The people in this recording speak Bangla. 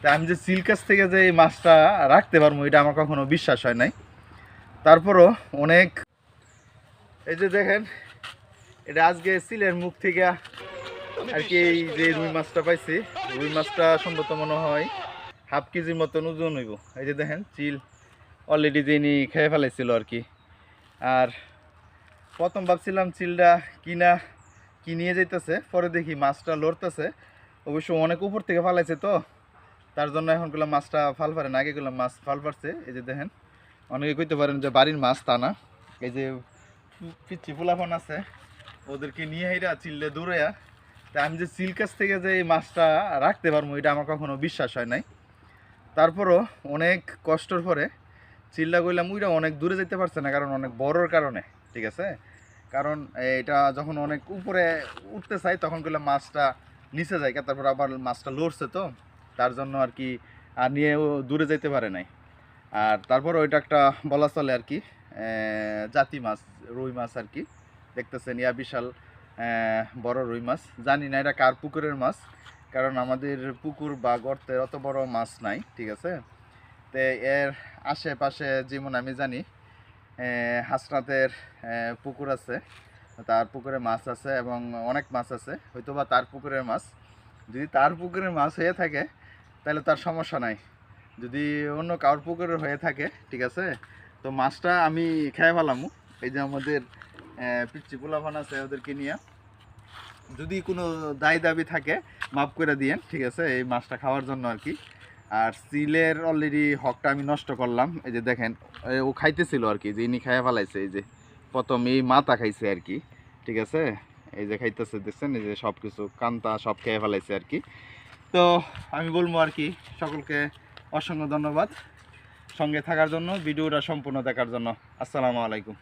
তা আমি যে সিল কাছ থেকে যে এই মাছটা রাখতে পারবো এটা আমার কখনো বিশ্বাস হয় নাই। তারপরও অনেক, এই যে দেখেন এটা আজকে সিলের মুখ থেকে আর কি এই যে রুই মাছটা পাইছি। রুই মাছটা সম্ভবত মনে হয় হাফ কেজির মতন ওজন হইব। এই যে দেখেন চিল অলরেডি যিনি খেয়ে ফেলাইছিল আর কি। আর প্রথম ভাবছিলাম চিলটা কি নিয়ে যাইতেছে, পরে দেখি মাছটা লড়তেছে। অবশ্য অনেক উপর থেকে ফালাইছে তো, তার জন্য এখন করলাম মাছটা ফাল পারে না, আগে করলাম মাছ ফাল পারছে। এই যে দেখেন, অনেকে কইতে পারেন যে বাড়ির মাছ, তা না। এই যে পিচ্ছি ফুলাফন আছে, ওদেরকে নিয়ে হেরা চিললে দূরেয়া। তা আমি যে চিল কাছ থেকে যে এই মাছটা রাখতে পারবো এটা আমার কখনো বিশ্বাস হয় নাই। তারপরও অনেক কষ্টর পরে চিল্লা কইলাম ওইটা অনেক দূরে যেতে পারছে না, কারণ অনেক বড়র কারণে, ঠিক আছে। কারণ এটা যখন অনেক উপরে উঠতে চাই তখন কইলাম মাছটা নিচে যায়, তারপর আবার মাছটা লড়ছে তো, তার জন্য আর কি আর নিয়ে ও দূরে যেতে পারে নাই। আর তারপর ওইটা একটা বলা চলে আর কি জাতি মাছ, রুই মাছ আর কি। দেখতেছেন ইয়া বিশাল বড় রুই মাছ। জানি না এটা কার পুকুরের মাছ, কারণ আমাদের পুকুর বা গর্তের অত বড় মাছ নাই, ঠিক আছে। তো এর আশেপাশে যেমন আমি জানি হাসনাতের পুকুর আছে, তার পুকুরে মাছ আছে এবং অনেক মাছ আছে, হয়তো বা তার পুকুরের মাছ। যদি তার পুকুরের মাছ হয়ে থাকে তাহলে তার সমস্যা নাই, যদি অন্য কারোর পুকুরের হয়ে থাকে, ঠিক আছে। তো মাছটা আমি খেয়ে ফেলামু। এই যে আমাদের পিচ্ছি পোলাপান আছে, ওদেরকে নিয়ে যদি কোনো দায় দাবি থাকে মাফ করে দিয়েন, ঠিক আছে, এই মাছটা খাওয়ার জন্য আর কি। আর সিলের অলরেডি হকটা আমি নষ্ট করলাম। এই যে দেখেন ও খাইতেছিল আর কি, যে ইনি খাইয়া ফেলাইছে। এই যে প্রথম এই মাথা খাইছে আর কি, ঠিক আছে। এই যে খাইতেছে, দেখছেন, এই যে সব কিছু কান্তা সব খেয়ে ফেলাইছে আর কি। তো আমি বলবো আর কি সকলকে অসংখ্য ধন্যবাদ সঙ্গে থাকার জন্য, ভিডিওটা সম্পূর্ণ দেখার জন্য। আসসালামু আলাইকুম।